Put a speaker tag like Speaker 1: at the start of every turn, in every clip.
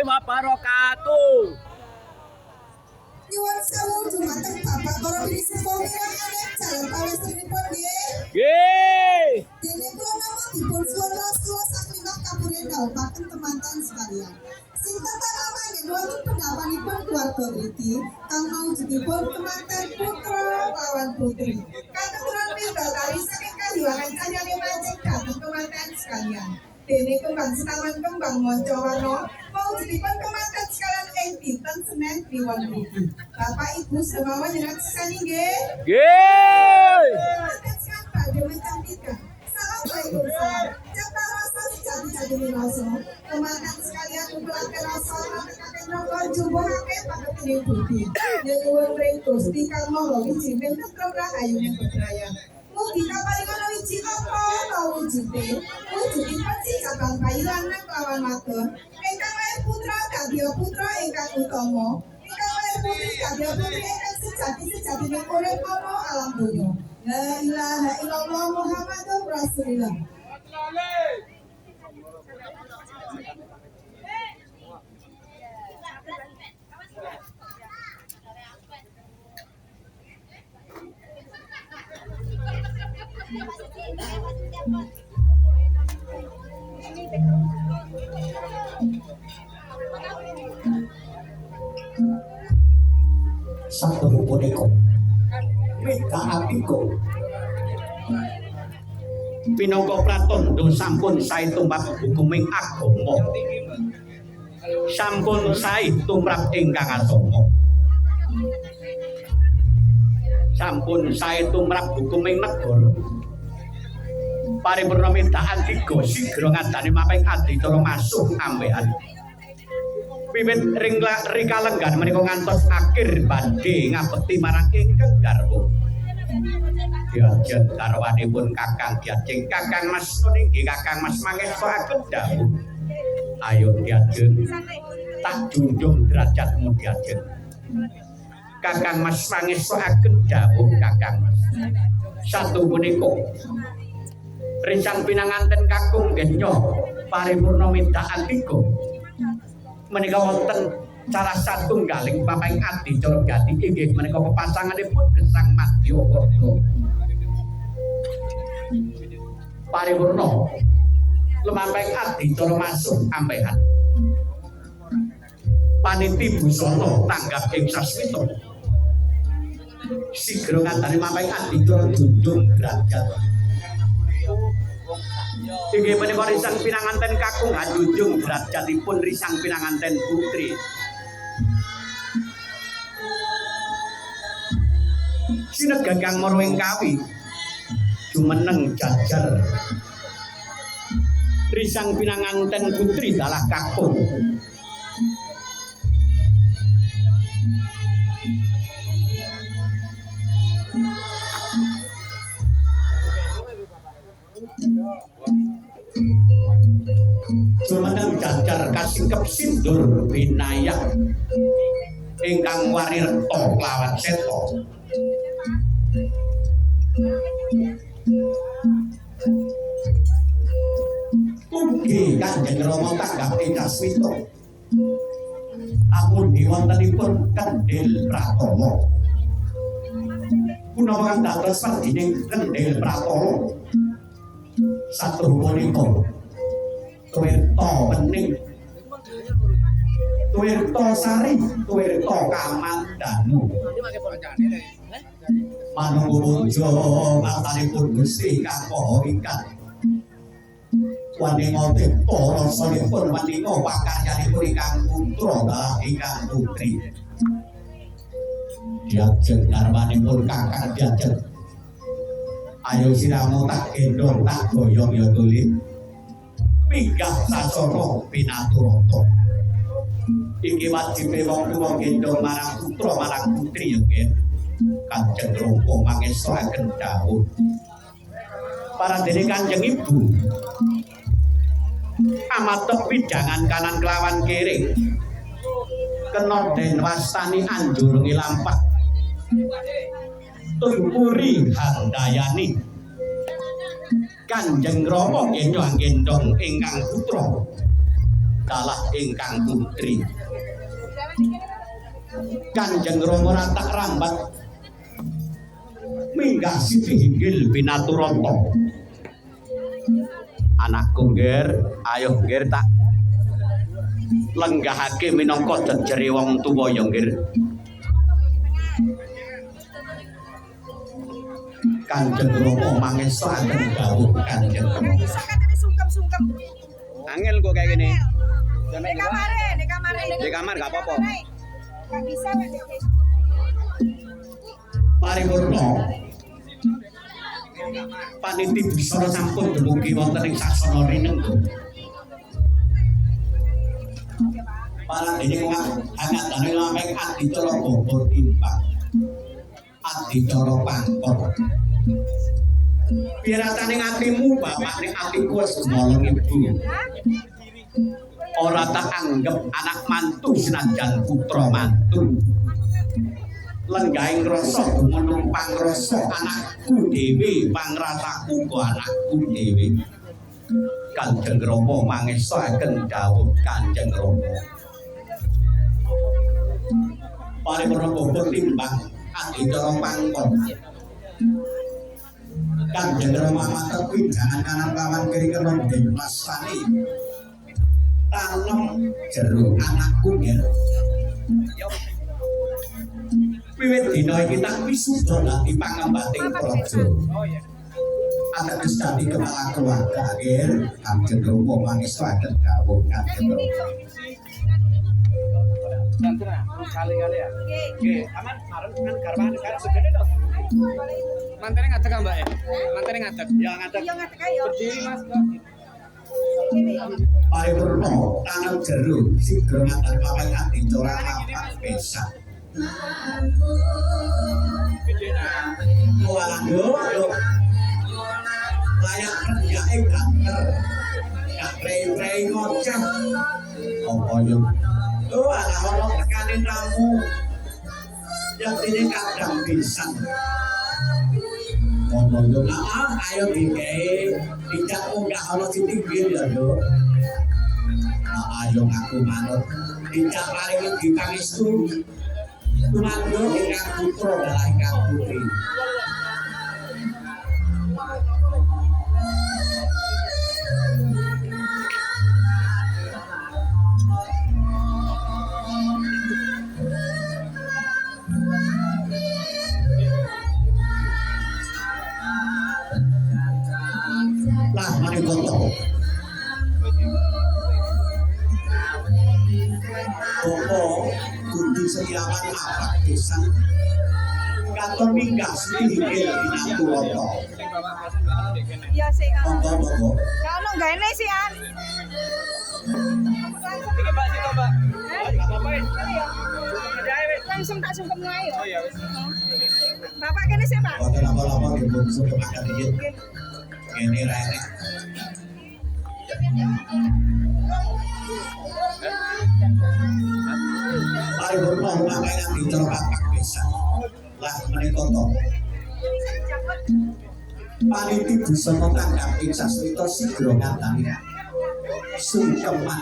Speaker 1: wabarakatuh.
Speaker 2: Nyuwun sewu dumateng Bapak para Binisepo mirang jalan pawestrinipun nggih.
Speaker 1: Nggih.
Speaker 2: Dene kula namung dipun suwun rasul sakilah kaburen dhawuhaken teman-teman sekalian. Sinten ta manggen wonten pendapanipun keluarga mriki kang maujudipun kemanten putra lawan putri. Katuturan mirdani saking kahiwangan cahyane mancing dhateng kemanten sekalian. Dene kembang setaman kembang monco warna maujudipun kemanten sekalian ing dinten Senin kliwon mriki. Bapak Ibu semoga jenengan sesani nggih.
Speaker 1: Nggih.
Speaker 2: Sekarang badhe mencantikkan. Assalamualaikum. Japa rasa sejati-jatine rasa. Kemanten sekalian kumpulake rasa kakek napa jumbuhake paketine budi. Nyuwun ring Gusti kang Maha Wiji pinten rahayune bebraya. Mugi kaparingan wiji apa ta wujude. Wujudipun si cabang bayi lanang lawan wadon. Ingkang lair putra kadya putra ingkang utama. Ingkang lair putri kadya putri ingkang sejati-sejatine urip ana alam donya. La ilaha illallah Muhammadur Rasulullah.
Speaker 3: Satu punika mega apiko pinangka pratandha sampun sae tumrap hukuming agama, sampun sae tumrap ingkang agama, sampun sae tumrap hukuming negara. Paripurna mintaan tiga sigra ngadani maping adicara masuk ambekan. Wiwit rikalenggan menika ngantos akhir badhe ngabekti marang ingkang garwa. Diajeng garwanipun Kakang Diajeng Kakang Mas nggih Kakang Mas mangestoaken dawuh. Ayo Diajeng tak junjung derajatmu Diajeng. Kakang Mas mangestoaken dawuh Kakang Mas. Satu punika rencang pinanganten kakung nggih paripurna mintaan tiga. Menika wonten salah satunggaling papaing adicara gati inggih menika pepasanganipun Gesang Madya Warga. Paripurna lumampahing adicara masuk ampehan. Paniti busana tanggap ing sasmita. Sigra ngandhani mampahing adicara junjung derajat. Inggih menika risang pinanganten kakung junjung derajatipun risang pinanganten putri. Sinegagang marwing kawi jumeneng jajar risang pinanganten putri dalah kakung. Jumeneng jajar kasingkep sindur binayak ingkang warirta klawan seta. Ugi Kanjeng Rama tanggapi kasmita. Amun wontenipun Kendhil Pratama. Punawa kang dados pandining Kendhil Pratama. Satu punika Tuwirta Wening, Tuwirta Sari, Tuwirta Kamandanu. Manungsa ngatanipun Gusti kang Maha Ingkang. Waninga tepta rasanipun waninga pakaryanipun ingkang putra dalah ingkang putri. Diajeng garwanipun Kakang Diajeng. Ayo siramu tak gendong tak goyong ya tuli. Minggah sasana pinaturata. Iki wajibe wong tuwa gendong marang putra marang putri ya nggih. Kanjeng Rama mangestoaken dawuh. Paradene Kanjeng Ibu. Amatek widangan kanan kelawan kiri. Kena den wastani anjurungi lampak. Tumpuri handayani Kanjeng Rama gendong ingkang putra dalah ingkang putri. Kanjeng Rama ratak rambat minggah siti hinggil Binaturata. Anakku nggir, ayo nggir tak lenggahake minangka jejere wong tuwa ya nggir. Kanjeng Rama mangestaken dawuh Kanjeng Rama.
Speaker 4: Sungkem-sungkem.
Speaker 3: Angel kok kayak gini.
Speaker 4: Di kamar gak apa-apa. Gak bisa
Speaker 3: Paripurna paniti busana sampun dumugi wonten ing sasana rinengga. Para dene hangatane lampeng adicara bobot timpang. Adicara pangkon. Piratane atimu bapak ning atiku wis gumolong ibu. Ora tak anggap anak mantu senajan putra mantu. Lenggahing rasa menumpang rasa anakku dhewe pangrasaku kok anakku dhewe. Kanjeng Rama mangestaken dawuh Kanjeng Rama. Paripurna bobot timbang adicara pangkon. Kanjeng Rama matur jangan kanan lawan kiri kena dimasani. Tanem jero anakku nggih. Wiwit dina iki tak wisuda dadi pangembating praja. Ateges dadi kepala keluarga nggih. Kanjeng Rama mangestaken dawuh Kanjeng Rama.
Speaker 1: Santra, kali-kali ya. Oke, aman. Marun kan garwane karo segede to. Mantene ngadeg Mbak ya. Mantene ngadeg. Ya ngadeg.
Speaker 4: Iya ngadeg ayo.
Speaker 1: Berdiri Mas.
Speaker 3: Paripurna tanam jero sigra ngaten papan adicara lapan besak. Waduh, layak kerjae kanker. Gak rei-rei ngoceh. Apa yo? Ana ono tekane tamu. Yang dene kadang pisan. Ono yo ayo dikae dicak munggah ono sithik biyen ya, Nduk. Ayo aku manut dicak paring dipangestu. Tumandu ingkang putra dalah ingkang putri. Lah menika to. Bapak kudu sediakan apa pisan katon minggah sithik Binaturata.
Speaker 4: Iya sih kan.
Speaker 3: Monggo.
Speaker 4: Kalau nggak ini sih an.
Speaker 1: Iki Mbak Sito, Mbak. Enggak apa-apa.
Speaker 4: Langsung tak sungkem ae.
Speaker 1: Oh ya wis.
Speaker 4: Bapak kene sih Pak.
Speaker 3: Boten apa-apa dipun sungkepaken iki. Kene ra enek. Paripurna mangkane dicara papak pisan. Lah menika to. Paniti busana tanggap ing sasmita sigra ngandani. Sungkeman.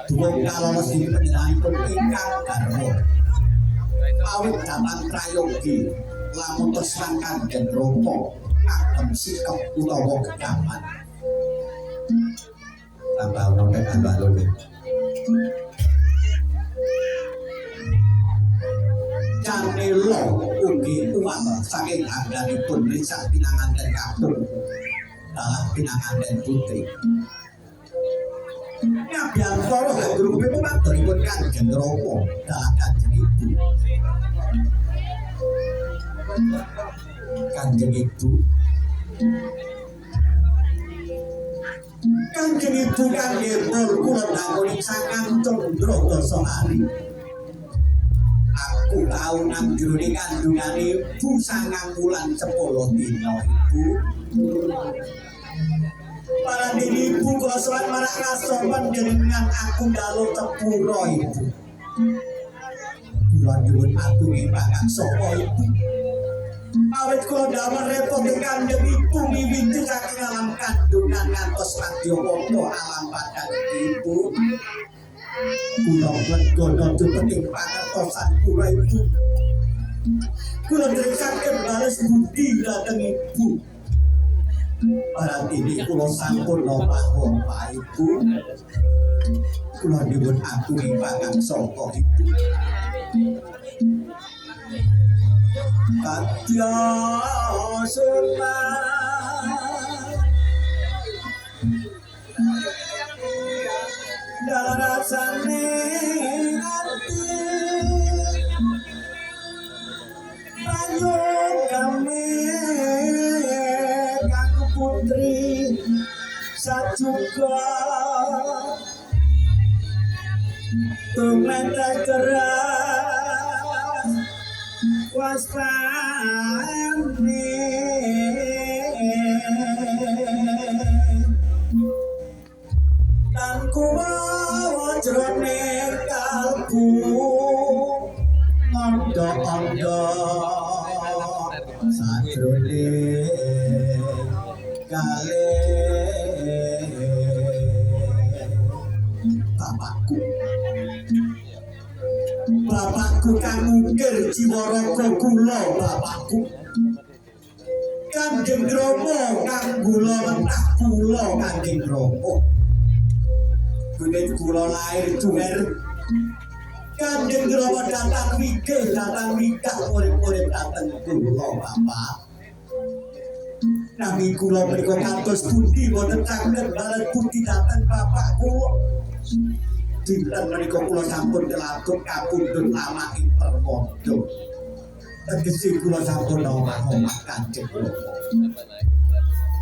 Speaker 3: Duwung kalolos ing panjenenganipun ingkang garwa. Awit daman prayogi lamun tesang Kanjeng Rama agem sikep utawa kedaman. Tambah ono nek tambah lho. Canelo ugi uang saking angganipun risak pinanganten kapung dalam pinanganten putri. Ngabian karo grupe pemanturipun Kanjeng Rama dalam Kanjeng Ibu. Kanjeng Ibu. Kanjeng Ibu kangge kula nangoni sakang condro dasa hari. Aku tau nang jroning kandungane Bu 9 wulan 10 dina Ibu. Para diri Ibu kula sowan marang rasa panjenengan aku ndalu tepura Ibu. Kula nyuwun agung ing pangan sapa Ibu. awet kula damel repot Kanjeng Ibu miwiti saking alam kandungan ngantos Madyapada alam padang Ibu. Kula nggono dumeting pangertosan kula Ibu. Kula ngriksaken bales budi dhateng Ibu. Barang ini kula sampun nomah Ibu. Kula nyuwun aturi pangangsa Ibu. Kadya sula darasane ati banyu kami kang putri sajuga tumeta keras waspane dan kuwawa jroning kalbu ondo-ondo sajroning kalih Bapakku kang ngukir jiwa raga kula bapakku Kanjeng Rama kang kula mentah kula Kanjeng Rama Wiwit kula lair duwer Kanjeng Rama datang mikir datang nikah urip-urip dateng kula bapak nami kula menika kados pundi boten saged balas budi dateng bapak kula dinten menika kula sampun kelakon kapundhut lama ing permada tegese kula sampun omah-omah Kanjeng Rama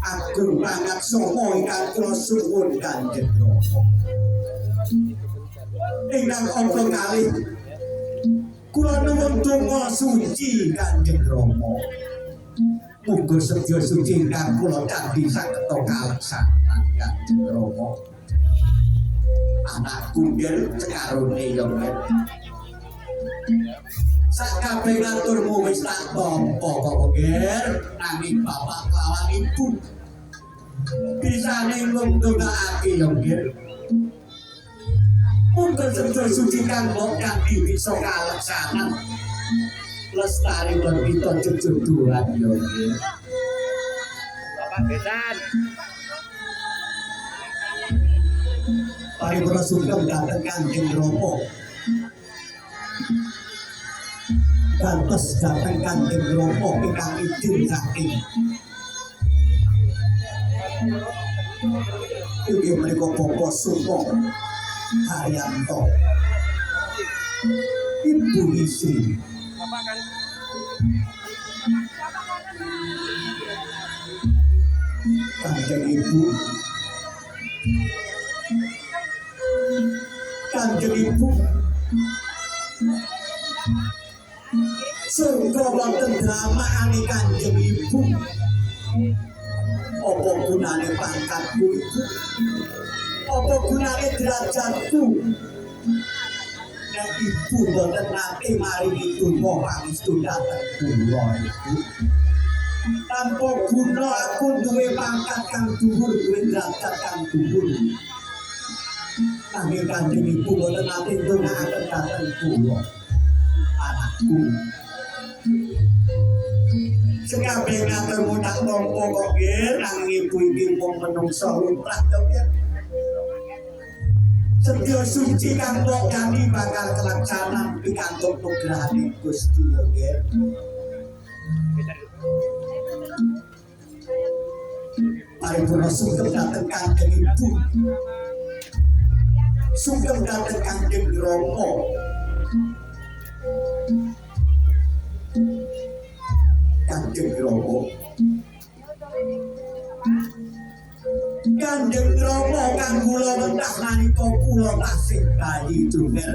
Speaker 3: agung banget songo ingkang kula suwun Kanjeng Rama ingkang angka kalih kula nuwun donga suci Kanjeng Rama muga sedya suci ingkang kula candhi saged kaleksanan Kanjeng Rama anak kunggel sekarone yo sakabeh ngaturmu wis tak tampa kok nggih nanging bapak lawan ibu bisa ninggung ndongaake yo nggih muga sedya suci kang mbok kanthi bisa kaleksanan lestari lan kita jejodohan yo nggih bapak besan paripurna sugeng dhateng Kanjeng Rama kantos dhateng Kanjeng Rama ingkang idin saking inggih menika Bapak Sumo Haryanto Ibu Istri Kanjeng Ibu Kanjeng Ibu surga wonten dramaane Kanjeng Ibu apa gunane pangkatku Ibu apa gunane derajatku nek Ibu boten nate maringi donga pangestu dhateng kula Ibu tanpa guna aku duwe pangkat kang dhuwur duwe derajat kang dhuwur nanging Kanjeng Ibu boten nate ndongaaken dhateng kula anakku sekabeh ngaturmu tak tampa kok nggih nanging ibu iki mung menungsa lumrah to nggih sedya suci kang mbok janji bakal kelaksanan pikantuk nugrahane Gusti yo nggih paripurna sugeng dhateng Kanjeng Ibu sugeng dhateng Kanjeng Rama Kanjeng Rama Kanjeng Rama kang kula wentah nalika kula tasih bayi dumer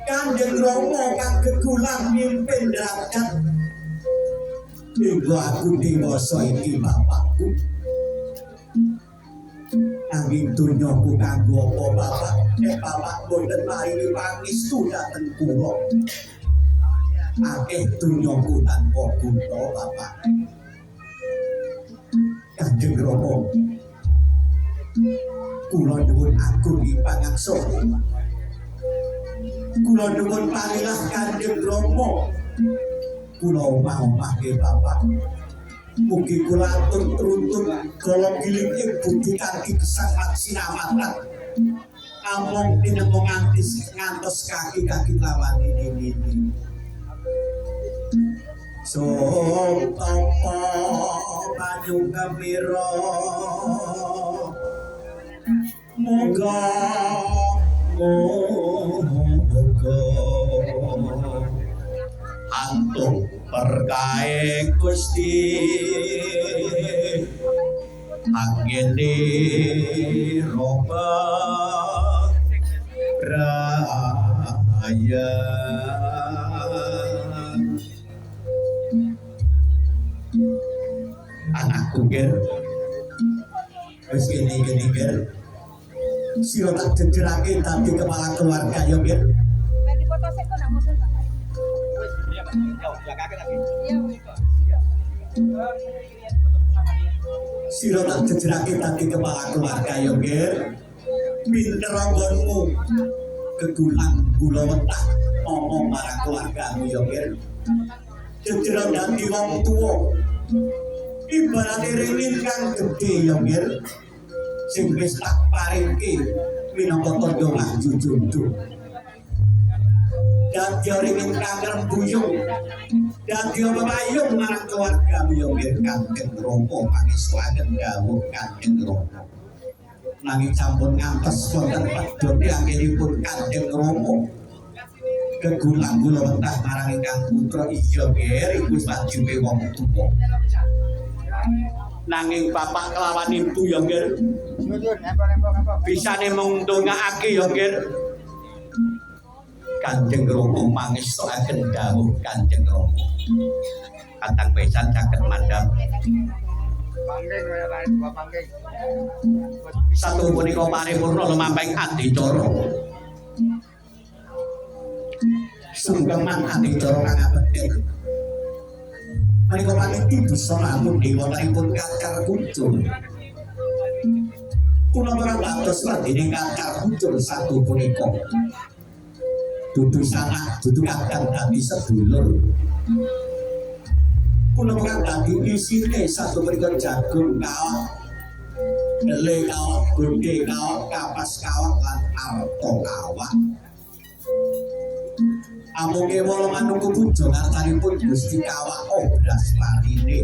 Speaker 3: Kanjeng Rama kang gegulang mimpin derajat Ibu aku dewasa iki bapakku nanging dunyaku kanggo apa bapak nek bapak boten maringi pangestu dhateng kula akeh dunyaku tanpa guna Bapak. Kanjeng Rama, kula nyuwun agung ing pangaksa. Kula nyuwun parilah Kanjeng Rama. Kula omah-omahke Bapak. Mugi kula tuntun kala giling ing budi kanthi kesamat sinamatan. Among tinemu ngantos kaki-kaki lawan ini. Sotopo banyu gembira moga antuk berkae Gusti anggene roba raya anakku ger wis gini ger sira tak jejerake dadi kepala keluarga yo ger
Speaker 4: Ganti foto sik kok nak model Pak.
Speaker 1: Wis iya Pak. Yo, belakangke lagi.
Speaker 4: Iya.
Speaker 3: sira tak jejerake dadi kepala keluarga yo ger pinter anggonmu kegulang kula wetah ngomong marang keluargamu yo ger jejer dadi wong tuwa ibarat ringin kang gedhe yo ger sing wis tak paringke minangka tandha maju jodoh dadi ringin kang rembuyung dadi pepayung marang keluargamu yo ger Kanjeng Rama pangestuaken dawuh Kanjeng Rama nanging sampun ngantos wonten pedhot anggenipun Kanjeng Rama kegulang kula wetah marang ingkang putra iya ger iku wajibe wong tuwa nanging bapak kelawan ibu ya ger bisane mung ndongaake ya ger Kanjeng Rama mangestokaken dawuh Kanjeng Rama katang pesan saged mandhap
Speaker 1: Panggih kaya lain dua panggih.
Speaker 3: satu punika paripurna lumampahing adicara sungkeman adicara kang abeten menika panitia bisa lamun dewanipun kakar kuncul kula perang dados ladene kakar kuncul satu punika dudu sanak dudu kakang dadi sedulur kula perang dadi isine satu punika jagung kawat lele kawat gondhe kawat kapas kawat lan arta kawat amunge wala manungku pujo ngarsanipun Gusti kawak obras parine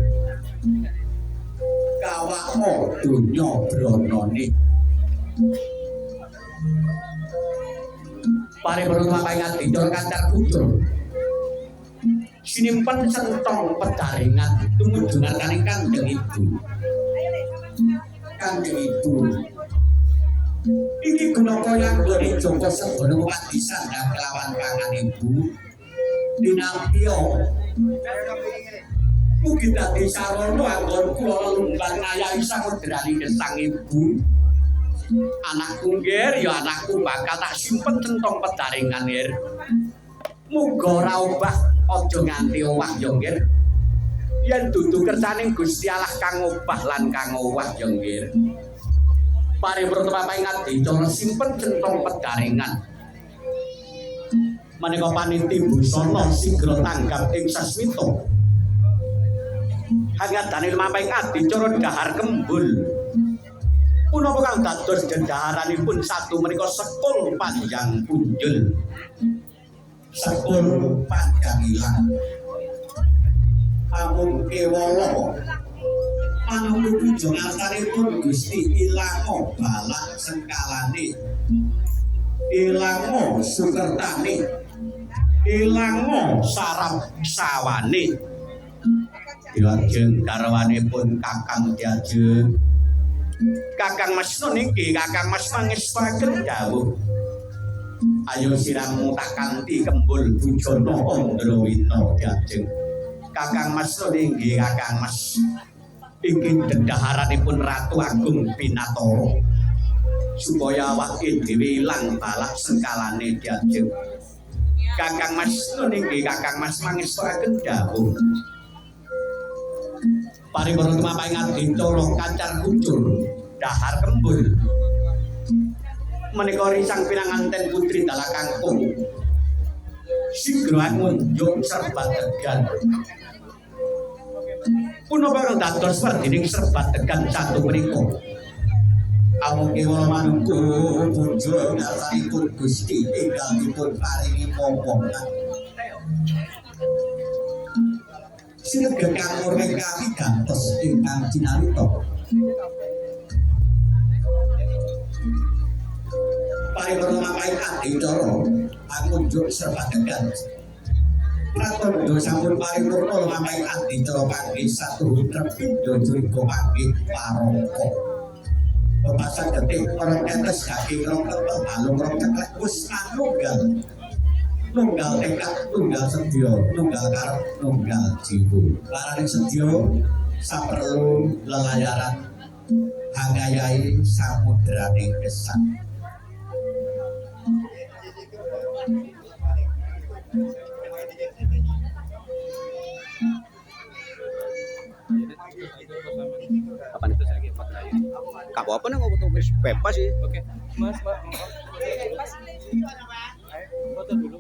Speaker 3: kawak donya bronone paripurna paingat dicor kancar pujo sinimpen sentong pedaringan tumuju ngarsaning Kanjeng Ibu iki guna koyang goni Joko Sebono wadisan dan kelawan kangen Ibu dinampio mugi dadi sarana anggon kula lumban ngayahi samudraning gesang Ibu anakku nggih ya anakku bakal tak simpen centong pedaringan nggih muga ora obah aja nganti owah ya nggih yen dudu kersaning Gusti Allah kang obah lan kang owah ya nggih paripurna paingat dicara simpen centong pedaringan menika paniti busana sigra tanggap ing sasmita hangatane lumampahing dicara dahar kembul punapa kang dados jendaharanipun satu menika sekul panjang punjul sekul panjang ilang amung kewala manunggu pujo ngarsanipun Gusti ilango balak sengkalane ilango sukertane ilango sarap sawane dilajeng garwanipun Kakang Diajeng Kakang Masno niki Kakang Mas mangestuaken dawuh ayo siramu tak kanthi kembul bujana Andrawina Diajeng Kakang Masno niki Kakang Mas iki dedaharanipun Ratu Agung Pinatara supaya awake dhewe ilang balak sengkalane Diajeng Kakang Mas Nun inggih Kakang Mas mangesturaken dawuh. Paripurna tumapaing adicara kacar kucur dahar kembul. Menika risang pinanganten putri dalah kangkung. Sigra ngunjuk serbat tegan. Punapa dados wardining serbat tegan satu mriku. Amugi wala manungku puja ngarsanipun Gusti ingkang dipun paringi momongan. Sinegah kang urip kami gantos ingkang cinarita. Paripurna mapaing adicara ngunjuk serbat tegan. Pratandha sampun paripurna mapaing adicara panggih satuhun trepindo juriga panggih parangka. Pemasan detik orang tetes daging rong tepel balung rong ceklek wis manunggal. Nunggal tekad, nunggal sedya, nunggal karep, nunggal jiwa. Laraning sedya saperlu lelayaran hangayai samudraning gesang.
Speaker 1: Kapan itu saya dapat kayu?
Speaker 5: Gak apa-apa nih kok wis bebas sih.
Speaker 1: Oke, Mas, Mbak.
Speaker 4: Pas
Speaker 1: Ayo, foto dulu.